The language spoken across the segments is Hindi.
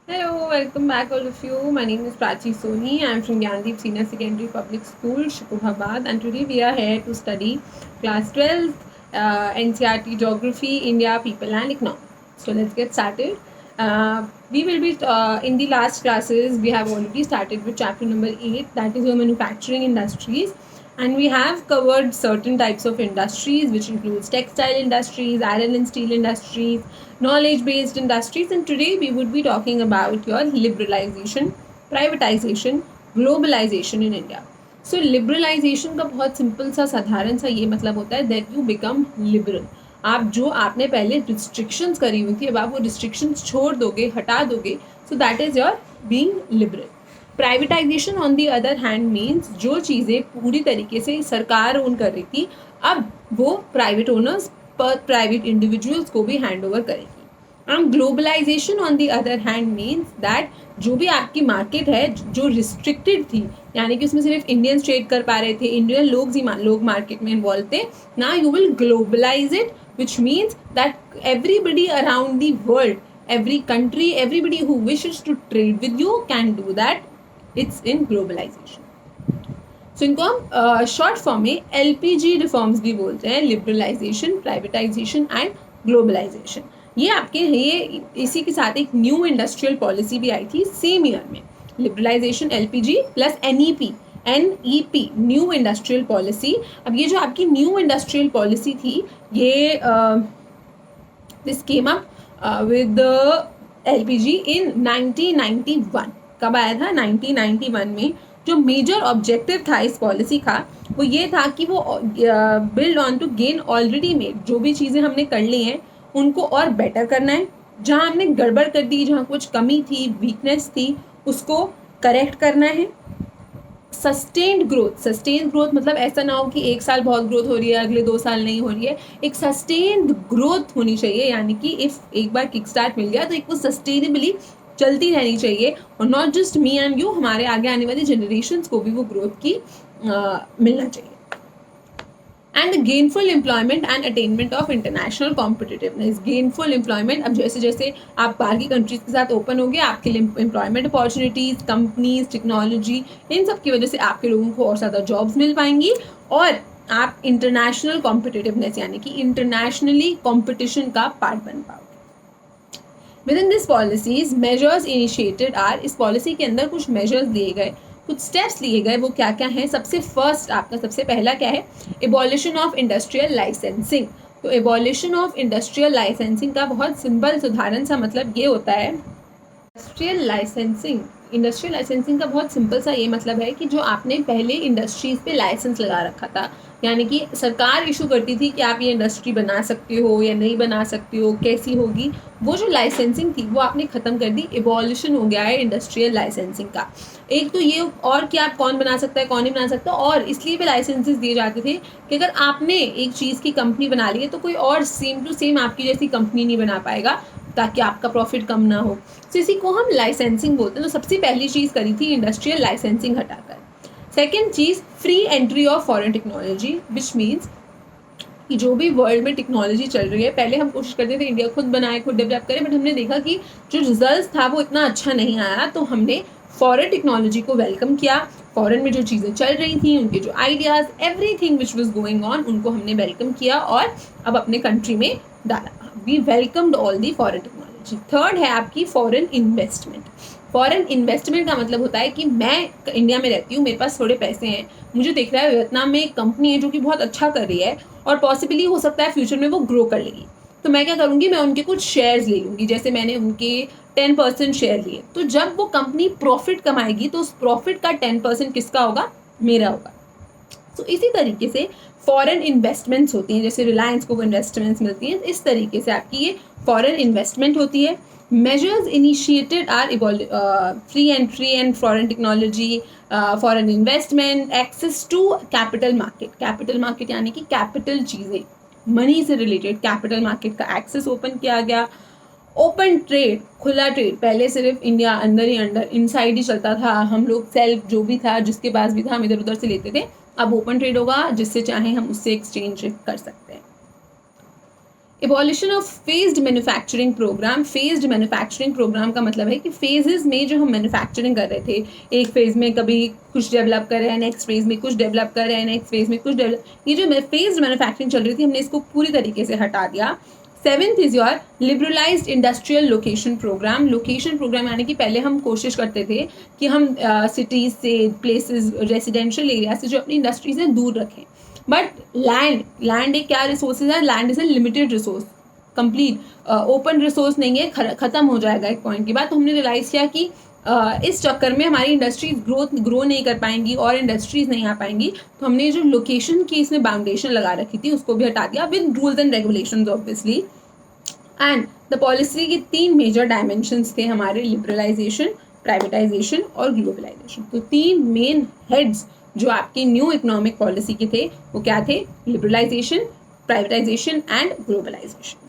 Hello, welcome back all of you. My name is Prachi Soni. I am from Gyandeep Senior Secondary Public School, Shikubhabad, and today we are here to study class 12th NCERT Geography, India, People and Economics. So let's get started. We will be in the last classes. We have already started with chapter number 8, that is your manufacturing industries, and we have covered certain types of industries, which includes textile industries, iron and steel industries, knowledge based industries, and today we would be talking about your liberalization, privatization, globalization in India. So liberalization का बहुत सिंपल सा साधारण सा ये मतलब होता है that you become liberal. आप जो आपने पहले restrictions करी हुई थी, अब आप वो restrictions छोड़ दोगे, हटा दोगे, so that is your being liberal. Privatisation on the other hand means जो चीज़ें पूरी तरीके से सरकार ओन कर रही थी, अब वो प्राइवेट ओनर्स पर प्राइवेट इंडिविजुअल्स को भी हैंड ओवर करेगी. And globalisation on the other hand means that जो भी आपकी मार्केट है जो रिस्ट्रिक्टेड थी, यानी कि उसमें सिर्फ इंडियंस ट्रेड कर पा रहे थे, इंडियन लोग मार्केट में इन्वॉल्व थे, ना you will globalise it, which means that everybody around the world, every country, everybody who wishes to trade with you can do that. It's in globalization. So इनको हम शॉर्ट फॉर्म में LPG रिफॉर्म्स भी बोलते हैं, लिबरलाइजेशन, प्राइवेटाइजेशन एंड ग्लोबलाइजेशन. ये आपके ये इसी के साथ एक न्यू इंडस्ट्रियल पॉलिसी भी आई थी सेम ईयर में. Liberalisation LPG plus NEP new industrial policy. अब ये जो आपकी न्यू इंडस्ट्रियल पॉलिसी थी, ये this came up with the LPG in 1991. कब आया था? 1991 में. जो मेजर ऑब्जेक्टिव था इस पॉलिसी का वो ये था कि वो build on to gain already made, जो भी चीज़ें हमने कर ली हैं उनको और बेटर करना है, जहाँ हमने गड़बड़ कर दी, जहाँ कुछ कमी थी, वीकनेस थी, उसको करेक्ट करना है. सस्टेन्ड ग्रोथ मतलब ऐसा ना हो कि एक साल बहुत ग्रोथ हो रही है, अगले 2 साल नहीं हो रही है. एक सस्टेन्ड ग्रोथ होनी चाहिए, यानी कि इफ एक बार किक स्टार्ट मिल गया तो एक वो सस्टेनेबली चलती रहनी चाहिए, और not just me and you, हमारे आगे आने वाली जनरेशन्स को भी वो ग्रोथ की मिलना चाहिए. And gainful employment and attainment of international competitiveness. Gainful employment, अब जैसे जैसे आप बाहर की कंट्रीज के साथ ओपन हो गए, आपके लिए एम्प्लॉयमेंट अपॉर्चुनिटीज़, कंपनीज, टेक्नोलॉजी, इन सब की वजह से आपके लोगों को और ज़्यादा जॉब्स मिल पाएंगी, और आप इंटरनेशनल कॉम्पिटिटिवनेस यानी कि इंटरनेशनली कॉम्पिटिशन का पार्ट बन पाओगे. Within this policies measures initiated are. इस पॉलिसी के अंदर कुछ मेजर्स दिए गए, कुछ स्टेप्स लिए गए. वो क्या क्या हैं? सबसे फर्स्ट आपका सबसे पहला क्या है? Abolition of industrial licensing. तो एबॉलिशन ऑफ इंडस्ट्रियल लाइसेंसिंग का बहुत सिंपल सुधारण सा मतलब ये होता है. इंडस्ट्रियल लाइसेंसिंग का बहुत सिंपल सा ये मतलब है कि जो आपने पहले इंडस्ट्रीज पे लाइसेंस लगा रखा था, यानी कि सरकार इशू करती थी कि आप ये इंडस्ट्री बना सकते हो या नहीं बना सकते हो, कैसी होगी, वो जो लाइसेंसिंग थी वो आपने ख़त्म कर दी. एबॉलिशन हो गया है इंडस्ट्रियल लाइसेंसिंग का. एक तो ये और कि आप कौन बना सकता है कौन नहीं बना सकता, और इसलिए भी लाइसेंसेस दिए जाते थे कि अगर आपने एक चीज़ की कंपनी बना ली है तो कोई और सेम टू सेम आपकी जैसी कंपनी नहीं बना पाएगा, ताकि आपका प्रॉफिट कम ना हो. तो इसी को हम लाइसेंसिंग बोलते हैं. तो सबसे पहली चीज़ करी थी इंडस्ट्रियल लाइसेंसिंग हटाकर. Second cheese, free entry of foreign technology, which means कि जो भी वर्ल्ड में टेक्नोलॉजी चल रही है, पहले हम कोशिश करते थे इंडिया खुद बनाए, खुद डेवलप करे, बट हमने देखा कि जो रिजल्ट था वो इतना अच्छा नहीं आया, तो हमने फॉरेन टेक्नोलॉजी को वेलकम किया. फॉरेन में जो चीज़ें चल रही थी, उनके जो ideas, everything which was going on, उनको हमने वेलकम किया और अब अपने कंट्री में डाला. We welcomed all the foreign technology. Third है आपकी फॉरेन इन्वेस्टमेंट. फॉरेन इन्वेस्टमेंट का मतलब होता है कि मैं इंडिया में रहती हूँ, मेरे पास थोड़े पैसे हैं, मुझे दिख रहा है वियतनाम में एक कंपनी है जो कि बहुत अच्छा कर रही है और पॉसिबली हो सकता है फ्यूचर में वो ग्रो कर लेगी, तो मैं क्या करूँगी, मैं उनके कुछ शेयर्स ले लूँगी. जैसे मैंने उनके 10% शेयर लिए, तो जब वो कंपनी प्रॉफिट कमाएगी तो उस प्रॉफिट का 10% किसका होगा? मेरा होगा. तो इसी तरीके से फॉरेन इन्वेस्टमेंट्स होती हैं, जैसे रिलायंस को इन्वेस्टमेंट्स मिलती हैं, इस तरीके से आपकी ये फॉरेन इन्वेस्टमेंट होती है. measures initiated are free entry and foreign technology, foreign investment, access to capital market. capital market यानी कि कैपिटल चीज़ें, मनी से रिलेटेड कैपिटल मार्केट का एक्सेस ओपन किया गया. ओपन ट्रेड, खुला ट्रेड, पहले सिर्फ इंडिया अंदर ही अंदर इनसाइड ही चलता था, हम लोग सेल्फ जो भी था जिसके पास भी था हम इधर उधर से लेते थे. अब ओपन ट्रेड होगा, जिससे चाहे हम उससे एक्सचेंज कर सकते हैं. Abolition of phased manufacturing programme. Phased manufacturing programme का मतलब है कि फेजेस में जो हम मैन्युफैक्चरिंग कर रहे थे, एक फेज में कभी कुछ डेवलप कर रहे हैं, नेक्स्ट फेज में कुछ डेवलप कर रहे हैं, नेक्स्ट फेज में कुछ डेवलप, ये जो फेज्ड मैन्युफैक्चरिंग चल रही थी हमने इसको पूरी तरीके से हटा दिया। Seventh is your liberalised industrial location programme. Location programme यानी कि पहले हम कोशिश करते थे कि हम सिटीज से, प्लेसेस, रेसिडेंशियल एरिया से जो अपनी इंडस्ट्री से दूर रखें, बट लैंड एक क्या रिसोर्सेज है, land is a limited resource, complete open resource नहीं है, खत्म हो जाएगा एक पॉइंट के बाद। तो हमने रियलाइज किया कि इस चक्कर में हमारी इंडस्ट्रीज ग्रो नहीं कर पाएंगी और इंडस्ट्रीज नहीं आ पाएंगी, तो हमने जो लोकेशन की इसमें बाउंडेशन लगा रखी थी उसको भी हटा दिया with rules and regulations obviously. And the policy के 3 मेजर डायमेंशंस थे हमारे, लिबरलाइजेशन, प्राइवेटाइजेशन और ग्लोबलाइजेशन। तो 3 मेन हेड्स जो आपकी न्यू इकोनॉमिक पॉलिसी के थे वो क्या थे, liberalisation, privatisation and globalisation.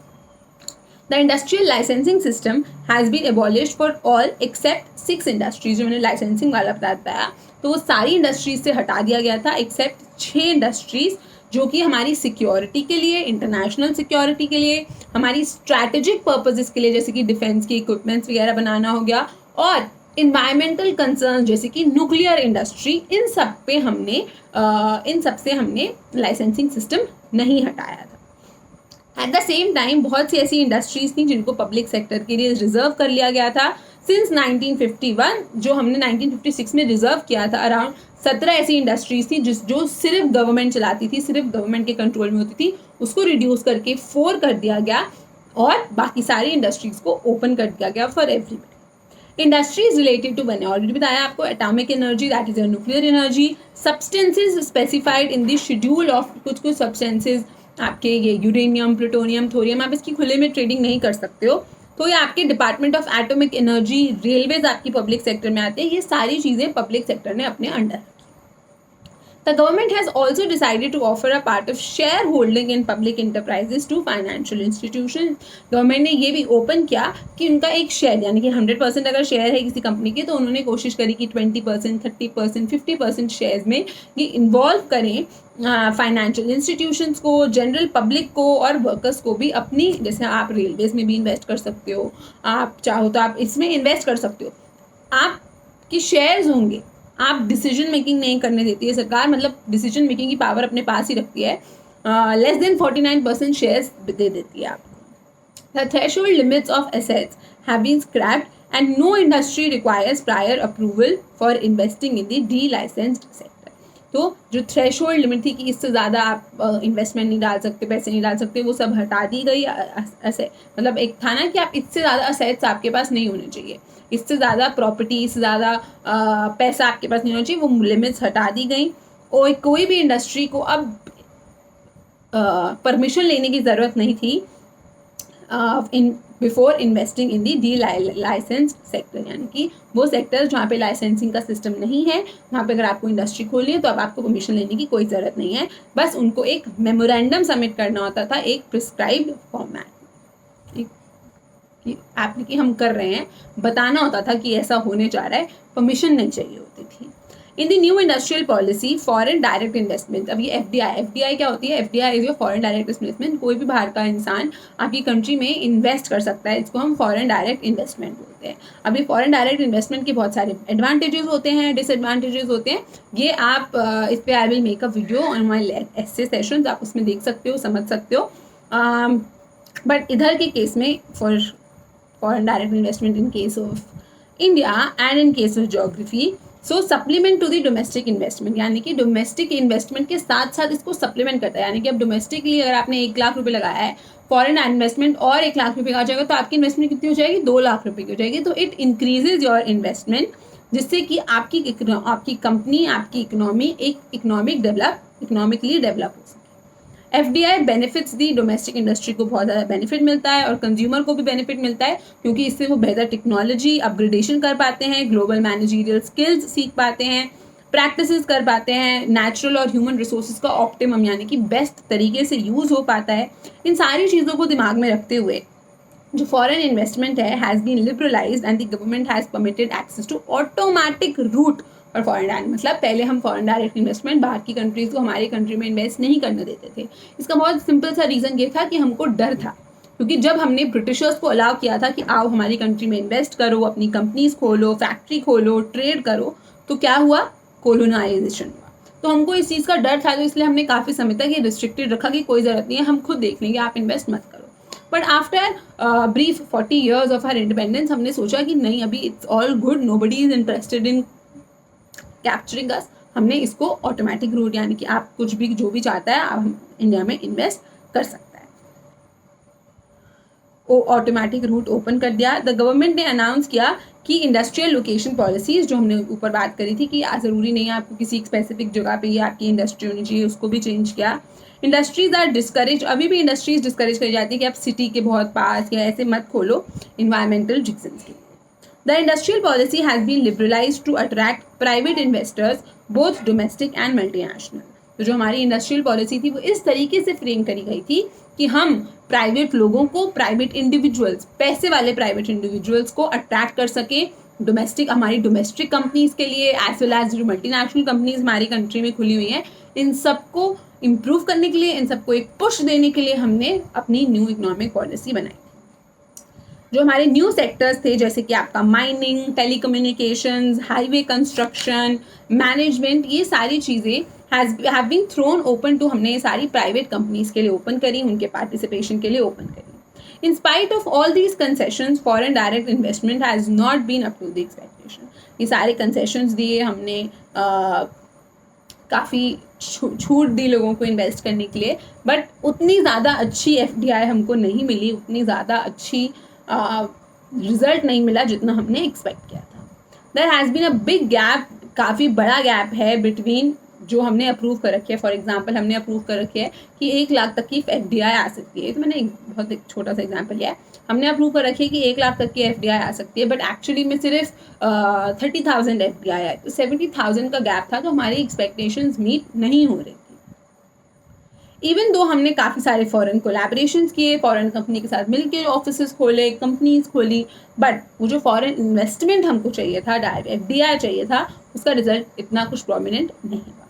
The industrial licensing system has been abolished for all except 6 industries. जो मैंने लाइसेंसिंग वाला बताया तो वो सारी इंडस्ट्रीज से हटा दिया गया था एक्सेप्ट 6 इंडस्ट्रीज, जो कि हमारी सिक्योरिटी के लिए, इंटरनेशनल सिक्योरिटी के लिए, हमारी स्ट्रैटेजिक पर्पजेस के लिए, जैसे कि डिफेंस की इक्विपमेंट्स वगैरह बनाना हो गया, और इन्वायरमेंटल कंसर्न जैसे कि न्यूक्लियर इंडस्ट्री, इन सब से हमने लाइसेंसिंग सिस्टम नहीं हटाया था। एट द सेम टाइम बहुत सी ऐसी इंडस्ट्रीज थी जिनको पब्लिक सेक्टर के लिए रिजर्व कर लिया गया था सिंस 1951, जो हमने 1956 में रिजर्व किया था। अराउंड 17 ऐसी इंडस्ट्रीज थी जो सिर्फ गवर्नमेंट चलाती थी, सिर्फ गवर्नमेंट के कंट्रोल में होती थी, उसको रिड्यूस करके 4 कर दिया गया और बाकी सारी इंडस्ट्रीज को ओपन कर दिया गया for everybody. Industries related to, मैंने ऑलरेडी बताया आपको, atomic energy that is nuclear energy, substances specified in the schedule of, कुछ सब्सटेंसेज आपके ये यूरेनियम, प्लूटोनियम, थोरियम, आप इसकी खुले में ट्रेडिंग नहीं कर सकते हो, तो ये आपके department of atomic energy, railways आपकी पब्लिक सेक्टर में आते हैं, ये सारी चीज़ें पब्लिक सेक्टर ने अपने under. The government has also decided to offer a part of shareholding in public enterprises to financial institutions. Government ने ये भी ओपन किया कि उनका एक शेयर, यानी कि 100% अगर शेयर है किसी कंपनी के, तो उन्होंने कोशिश करी कि 20%, 30%, 50% शेयर्स में ये इन्वॉल्व करें फाइनेंशियल इंस्टीट्यूशंस को, जनरल पब्लिक को और वर्कर्स को भी अपनी, जैसे आप रेलवेज में भी इन्वेस्ट कर सकते हो, आप चाहो तो आप इसमें इन्वेस्ट कर सकते हो, आपके शेयर्स होंगे, आप डिसीजन मेकिंग नहीं करने देती है सरकार, मतलब डिसीजन मेकिंग की पावर अपने पास ही रखती है, लेस देन 49% शेयर्स दे देती है आपको। The threshold limits of assets have been scrapped and no industry requires prior approval for investing in the delicensed sector. तो जो थ्रेशोल्ड लिमिट थी कि इससे ज़्यादा आप इन्वेस्टमेंट नहीं डाल सकते, पैसे नहीं डाल सकते, वो सब हटा दी गई। ऐसे मतलब एक था ना कि आप इससे ज़्यादा असेट्स आपके पास नहीं होने चाहिए, इससे ज़्यादा प्रॉपर्टी, इससे ज़्यादा पैसा आपके पास नहीं होना चाहिए, वो लिमिट्स हटा दी गई। और कोई भी इंडस्ट्री को अब परमिशन लेने की ज़रूरत नहीं थी before investing in the D licensed sector, यानी कि वो सेक्टर जहाँ पे लाइसेंसिंग का सिस्टम नहीं है, वहाँ पे अगर आपको इंडस्ट्री खोलनी है तो अब आपको परमिशन लेने की कोई ज़रूरत नहीं है, बस उनको एक मेमोरेंडम सबमिट करना होता था, एक प्रिस्क्राइब्ड फॉर्मेट कि हम कर रहे हैं, बताना होता था कि ऐसा होने जा रहा है, परमिशन नहीं चाहिए होती थी। In the new industrial policy foreign direct investment, अब ये एफडीआई क्या होती है, FDI is your foreign direct investment, कोई भी बाहर का इंसान आपकी कंट्री में इन्वेस्ट कर सकता है, इसको हम फॉरेन डायरेक्ट इन्वेस्टमेंट बोलते हैं। अभी फॉरेन डायरेक्ट इन्वेस्टमेंट के बहुत सारे एडवांटेजेस होते हैं, डिसएडवांटेजेस होते हैं, ये आप इस पर I will make a video on my essay session, आप उसमें देख सकते हो, समझ सकते हो। बट इधर के केस में for foreign direct investment in case of India and in case of geography, so supplement to the domestic investment, यानी कि डोमेस्टिक इन्वेस्टमेंट के साथ साथ इसको सप्लीमेंट करता है, यानी कि अब डोमेस्टिकली अगर आपने 1 लाख रुपए लगाया है, फॉरेन इन्वेस्टमेंट और 1 लाख रुपए का आ जाएगा, तो आपकी इन्वेस्टमेंट कितनी हो जाएगी, 2 लाख रुपए की हो जाएगी। तो इट इंक्रीजेज योर इन्वेस्टमेंट, जिससे कि आपकी कंपनी, आपकी इकोनॉमी एक इकोनॉमिकली डेवलप हो सके। एफडीआई बेनिफिट्स दी डोमेस्टिक इंडस्ट्री को बहुत ज़्यादा बेनिफिट मिलता है और कंज्यूमर को भी बेनिफिट मिलता है, क्योंकि इससे वो बेहतर टेक्नोलॉजी अपग्रेडेशन कर पाते हैं, ग्लोबल मैनेजरियल स्किल्स सीख पाते हैं, प्रैक्टिसेस कर पाते हैं, नेचुरल और ह्यूमन रिसोर्सेज का ऑप्टिमम यानी कि बेस्ट तरीके से यूज़ हो पाता है। इन सारी चीज़ों को दिमाग में रखते हुए जो फॉरेन इन्वेस्टमेंट है has been liberalised and the government has permitted access to automatic route और फॉरेन डायरेक्ट, मतलब पहले हम फॉरेन डायरेक्ट इन्वेस्टमेंट बाहर की कंट्रीज को हमारी कंट्री में इन्वेस्ट नहीं करने देते थे। इसका बहुत सिंपल सा रीज़न ये था कि हमको डर था, क्योंकि जब हमने ब्रिटिशर्स को अलाउ किया था कि आओ हमारी कंट्री में इन्वेस्ट करो, अपनी कंपनीज खोलो, फैक्ट्री खोलो, ट्रेड करो, तो क्या हुआ, कोलोनाइजेशन हुआ। तो हमको इस चीज़ का डर था, तो इसलिए हमने काफ़ी समय तक ये रिस्ट्रिक्टेड रखा कि कोई ज़रूरत नहीं है, हम खुद देख लेंगे, आप इन्वेस्ट मत करो। But after brief 40 years of our independence हमने सोचा कि नहीं, अभी it's all good, nobody is interested in capturing us. हमने इसको ऑटोमेटिक रूट, यानी कि आप कुछ भी जो भी चाहता है आप इंडिया में इन्वेस्ट कर सकता है, वो ऑटोमेटिक रूट ओपन कर दिया। द गवर्नमेंट ने अनाउंस किया कि इंडस्ट्रियल लोकेशन पॉलिसीज, जो हमने ऊपर बात करी थी कि ज़रूरी नहीं है आपको किसी स्पेसिफिक जगह पे ही आपकी इंडस्ट्री होनी चाहिए, उसको भी चेंज किया। इंडस्ट्रीज आर डिस्करेज, अभी भी इंडस्ट्रीज डिस्करेज करी जाती है कि आप सिटी के बहुत पास या ऐसे मत खोलो इन्वायरमेंटल रीजंस के लिए। The industrial policy has been liberalized to attract private investors, both domestic and multinational. तो जो हमारी इंडस्ट्रियल पॉलिसी थी वो इस तरीके से फ्रेम करी गई थी कि हम प्राइवेट लोगों को, प्राइवेट इंडिविजुअल्स, पैसे वाले प्राइवेट इंडिविजुअल्स को अट्रैक्ट कर सकें, डोमेस्टिक, हमारी डोमेस्टिक कंपनीज के लिए एज वेल एज जो मल्टीनेशनल कंपनीज हमारी कंट्री में खुली हुई हैं, इन सबको इम्प्रूव करने के लिए, इन सबको एक पुश देने के लिए हमने अपनी न्यू इकोनॉमिक पॉलिसी बनाई। जो हमारे न्यू सेक्टर्स थे, जैसे कि आपका mining, telecommunications, highway construction, management, ये सारी चीज़ें have been thrown open to, हमने ये सारी प्राइवेट कंपनीज के लिए ओपन करी, उनके पार्टिसिपेशन के लिए ओपन करी। In spite of all these concessions, foreign direct investment has not been up to the expectation. ये सारे कंसेशंस दिए हमने, काफ़ी छूट दी लोगों को इन्वेस्ट करने के लिए, बट उतनी ज़्यादा अच्छी FDI हमको नहीं मिली, उतनी ज़्यादा अच्छी रिजल्ट नहीं मिला जितना हमने एक्सपेक्ट किया था। There has been a big gap, काफ़ी बड़ा गैप है बिटवीन जो हमने अप्रूव कर रखी है। फॉर एग्जांपल हमने अप्रूव कर रखी है कि 1 लाख तक की FDI आ सकती है, तो मैंने बहुत एक छोटा सा एग्जांपल लिया है। हमने अप्रूव कर रखी है कि 1 लाख तक की FDI आ सकती है, बट एक्चुअली में सिर्फ 30,000 FDI आए, तो 70,000 का गैप था, तो हमारी एक्सपेक्टेशंस मीट नहीं हो रही। इवन दो हमने काफ़ी सारे फॉरेन कोलैबोरेशंस किए, फॉरेन कंपनी के साथ मिलकर ऑफिसेस खोले, कंपनीज खोली, बट वो जो फॉरेन इन्वेस्टमेंट हमको चाहिए था, डायरेक्ट FDI चाहिए था, उसका रिजल्ट इतना कुछ प्रोमिनेंट नहीं हुआ।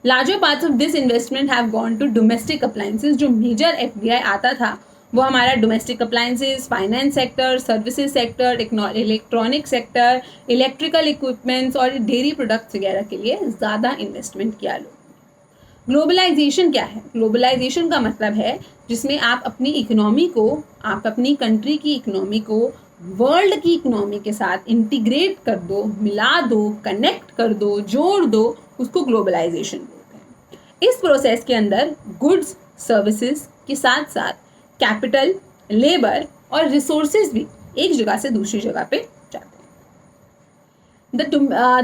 Larger parts of this investment have gone to domestic appliances. जो मेजर FDI आता था वो हमारा domestic appliances, finance sector, services sector, electronic sector, electrical equipments और डेयरी प्रोडक्ट्स वगैरह के लिए ज़्यादा इन्वेस्टमेंट किया लोग। ग्लोबलाइजेशन क्या है? ग्लोबलाइजेशन का मतलब है जिसमें आप अपनी इकोनॉमी को, आप अपनी कंट्री की इकोनॉमी को वर्ल्ड की इकोनॉमी के साथ इंटीग्रेट कर दो, मिला दो, कनेक्ट कर दो, जोड़ दो, उसको ग्लोबलाइजेशन बोलते हैं। इस प्रोसेस के अंदर गुड्स, सर्विसेज के साथ साथ कैपिटल, लेबर और रिसोर्सेज भी एक जगह से दूसरी जगह पे जाते हैं।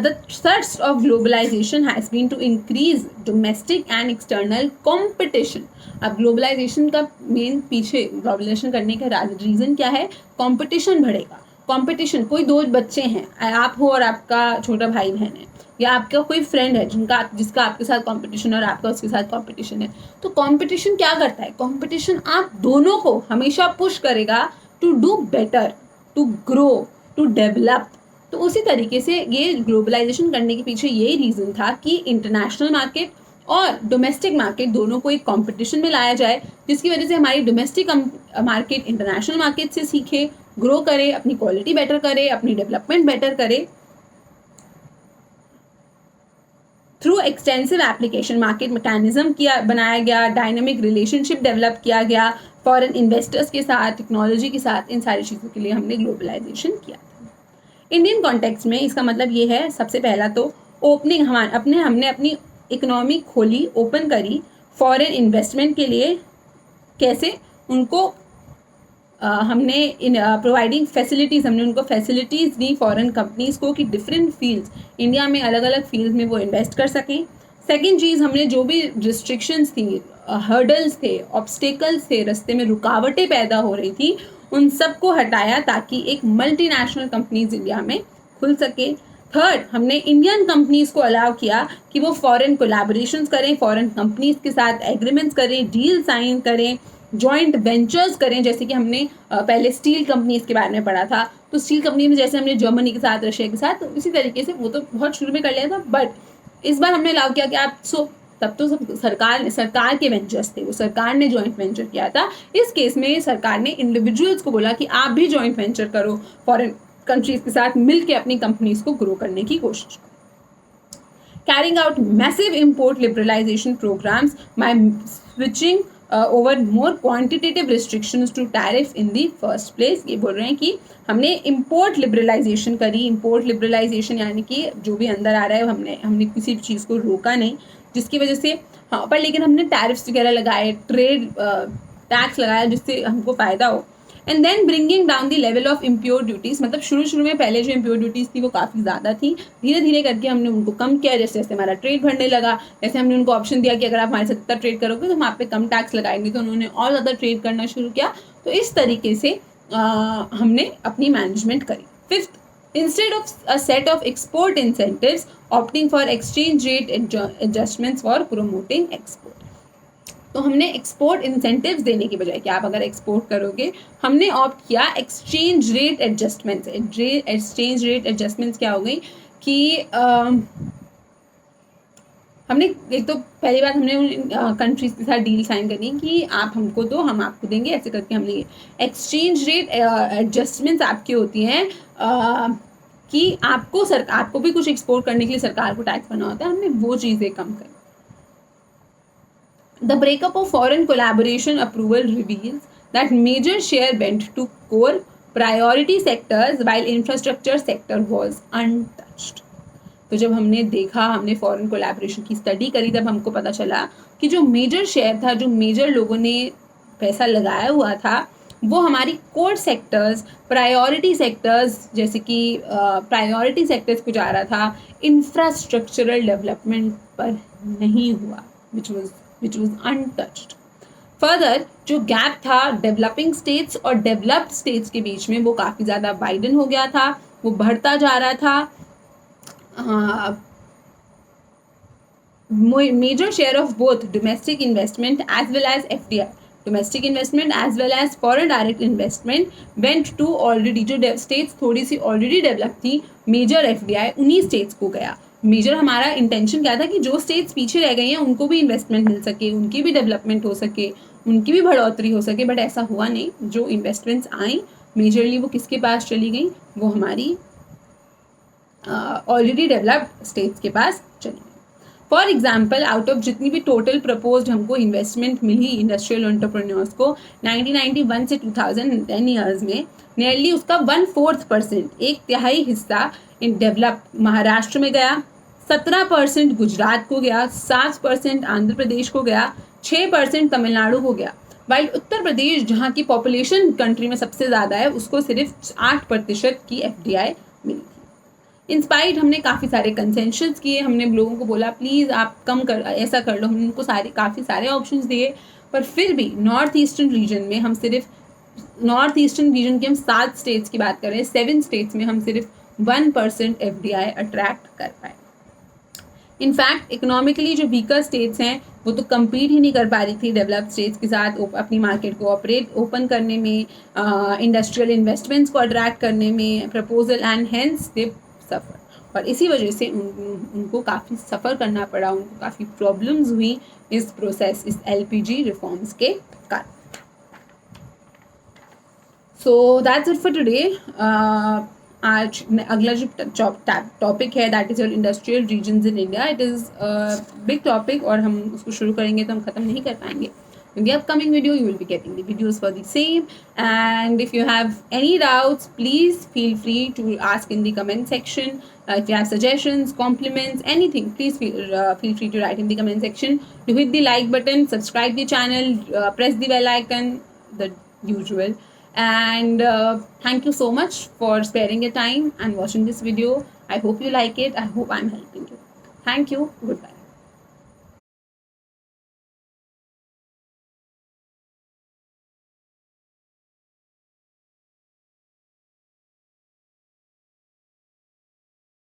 The thrust of globalization has been to increase domestic and external competition. अब ग्लोबलाइजेशन का मेन पीछे ग्लोबलाइजेशन करने का रीज़न क्या है? कंपटीशन बढ़ेगा। कंपटीशन, कोई दो बच्चे हैं, आप हो और आपका छोटा भाई बहन है, या आपका कोई फ्रेंड है जिसका आपके साथ कंपटीशन और आपका उसके साथ कंपटीशन है, तो कंपटीशन क्या करता है? कंपटीशन आप दोनों को हमेशा पुश करेगा to do better, to grow, to develop. तो उसी तरीके से ये ग्लोबलाइजेशन करने के पीछे यही रीज़न था कि इंटरनेशनल मार्केट और डोमेस्टिक मार्केट दोनों को एक कंपटीशन में लाया जाए, जिसकी वजह से हमारी डोमेस्टिक मार्केट इंटरनेशनल मार्केट से सीखे, ग्रो करे, अपनी क्वालिटी बेटर करे, अपनी डेवलपमेंट बेटर करे। Through extensive application market mechanism बनाया गया, डायनामिक रिलेशनशिप डेवलप किया गया फॉरेन इन्वेस्टर्स के साथ, टेक्नोलॉजी के साथ, इन सारी चीज़ों के लिए हमने ग्लोबलाइजेशन किया था। इंडियन कॉन्टेक्स्ट में इसका मतलब ये है, सबसे पहला तो ओपनिंग, हमने अपनी इकोनॉमी खोली, ओपन करी फॉरेन इन्वेस्टमेंट के लिए। कैसे? उनको हमने प्रोवाइडिंग फैसिलिटीज़, हमने उनको फैसिलिटीज़ दी फॉरेन कंपनीज़ को कि डिफरेंट फील्ड्स, इंडिया में अलग अलग फील्ड्स में वो इन्वेस्ट कर सकें। सेकेंड चीज़, हमने जो भी रिस्ट्रिक्शंस थी, हर्डल्स थे, ऑब्स्टेकल्स थे, रास्ते में रुकावटें पैदा हो रही थी, उन सबको हटाया ताकि एक मल्टीनेशनल कंपनीज इंडिया में खुल सके। थर्ड, हमने इंडियन कंपनीज को अलाउ किया कि वो फॉरेन कोलैबोरेशंस करें, फॉरेन कंपनीज के साथ एग्रीमेंट्स करें, डील साइन करें, जॉइंट वेंचर्स करें, जैसे कि हमने पहले स्टील कंपनीज के बारे में पढ़ा था, तो स्टील कंपनी में जैसे हमने जर्मनी के साथ, रशिया के साथ, तो इसी तरीके से वो तो बहुत शुरू में कर लिया था, बट इस बार हमने अलाउ किया कि आप तब तो सब सरकार के वेंचर्स थे, वो सरकार ने जॉइंट वेंचर किया था। इस केस में सरकार ने इंडिविजुअल्स को बोला कि आप भी जॉइंट वेंचर करो, फॉरेन कंट्रीज के साथ मिलकर अपनी कंपनीज को ग्रो करने की कोशिश करो। Carrying out massive import liberalization programs by switching over more quantitative restrictions to tariff in the first place। ये बोल रहे हैं कि हमने import liberalization करी। import liberalization यानी कि जो भी अंदर आ रहा है हमने किसी भी चीज़ को रोका नहीं, जिसकी वजह से हाँ, पर लेकिन हमने टैरिफ्स वगैरह लगाए, ट्रेड टैक्स लगाया जिससे हमको फ़ायदा हो। And then bringing down the level of import duties, मतलब शुरू में पहले जो इम्प्योर ड्यूटीज़ थी वो काफ़ी ज़्यादा थी, धीरे धीरे करके हमने उनको कम किया। जैसे जैसे हमारा ट्रेड बढ़ने लगा, जैसे हमने उनको ऑप्शन दिया कि अगर आप हमारे साथ इतना ट्रेड करोगे तो हम आप पे कम टैक्स लगाएंगे, तो उन्होंने और ज़्यादा ट्रेड करना शुरू किया। तो इस तरीके से हमने अपनी मैनेजमेंट करी। Fifth, instead of a set of export incentives, opting for exchange rate adjustments for promoting export। तो हमने एक्सपोर्ट इंसेंटिव्स देने की बजाय कि आप अगर एक्सपोर्ट करोगे, हमने ऑप्ट किया exchange rate adjustments. Exchange rate adjustments क्या हो गई कि हमने एक तो पहली बात हमने उन कंट्रीज के साथ डील साइन करनी कि आप हमको दो, हम आपको देंगे, ऐसे करके हमने एक्सचेंज रेट एडजस्टमेंट्स आपकी होती हैं कि आपको भी कुछ एक्सपोर्ट करने के लिए सरकार को टैक्स भरना होता है, हमने वो चीज़ें कम करी। The breakup of foreign collaboration approval reveals that major share went to core priority sectors while infrastructure sector was untouched। तो जब हमने देखा, हमने फॉरेन कोलैबोरेशन की स्टडी करी, तब हमको पता चला कि जो मेजर शेयर था, जो मेजर लोगों ने पैसा लगाया हुआ था, वो हमारी कोर सेक्टर्स, प्रायोरिटी सेक्टर्स, जैसे कि प्रायोरिटी सेक्टर्स को जा रहा था, इंफ्रास्ट्रक्चरल डेवलपमेंट पर नहीं हुआ, which was untouched। फर्दर जो गैप था डेवलपिंग स्टेट्स और डेवलप्ड स्टेट्स के बीच में, वो काफ़ी ज़्यादा वाइडन हो गया था, वो बढ़ता जा रहा था। Major share of both domestic investment as well as FDI, domestic investment as well as foreign direct investment went to already, जो स्टेट्स थोड़ी सी ऑलरेडी डेवलप थी, मेजर FDI उन्हीं स्टेट्स को गया। मेजर हमारा इंटेंशन क्या था कि जो स्टेट्स पीछे रह गई हैं उनको भी इन्वेस्टमेंट मिल सके, उनकी भी डेवलपमेंट हो सके, उनकी भी बढ़ोतरी हो सके, बट ऐसा हुआ नहीं। जो इन्वेस्टमेंट्स आई मेजरली वो किसके पास चली गई, वो हमारी ऑलरेडी डेवलप्ड स्टेट्स के पास चली गई। फॉर एग्जाम्पल, आउट ऑफ जितनी भी टोटल प्रपोज्ड हमको इन्वेस्टमेंट मिली इंडस्ट्रियल एंटरप्रेन्योर्स को 1991 से 2010 ईयर्स में, नियरली उसका 1/4%, 1/3 हिस्सा इन डेवलप महाराष्ट्र में गया, 17% गुजरात को गया, 7% आंध्र प्रदेश को गया, 6% तमिलनाडु को गया। वाइल उत्तर प्रदेश, जहाँ की पॉपुलेशन कंट्री में सबसे ज़्यादा है, उसको सिर्फ 8% की FDI मिली थी। इंस्पायर्ड हमने काफ़ी सारे कंसेंशंस किए, हमने लोगों को बोला प्लीज़ आप कम कर, ऐसा कर लो, हमने उनको काफ़ी सारे ऑप्शंस दिए, पर फिर भी नॉर्थ ईस्टर्न रीजन में हम सिर्फ नॉर्थ ईस्टर्न रीजन के हम 7 स्टेट्स की बात कर रहे हैं, 7 स्टेट्स में हम सिर्फ 1% FDI अट्रैक्ट कर पाए। इनफैक्ट इकोनॉमिकली जो वीकर स्टेट्स हैं वो तो कम्पीट ही नहीं कर पा रही थी डेवलप्ड स्टेट्स के साथ अपनी मार्केट को ओपन करने में, इंडस्ट्रियल इन्वेस्टमेंट्स को अट्रैक्ट करने में, प्रपोजल, एंड हेंस दे सफ़र। और इसी वजह से उनको काफ़ी सफ़र करना पड़ा, उनको काफ़ी प्रॉब्लम्स हुई इस प्रोसेस, इस LPG रिफॉर्म्स के कारण। So that's it for today. आज अगला जो टॉपिक है that is your industrial regions in India. It is big topic और हम उसको शुरू करेंगे तो हम ख़त्म नहीं कर पाएंगे। In the upcoming video, you will be getting the videos for the same. And if you have any doubts, please feel free to ask in the comment section. If you have suggestions, compliments, anything, please feel free to write in the comment section. Do hit the like button, subscribe the channel, press the bell icon, the usual. And thank you so much for sparing your time and watching this video. I hope you like it. I hope I'm helping you. Thank you. Goodbye.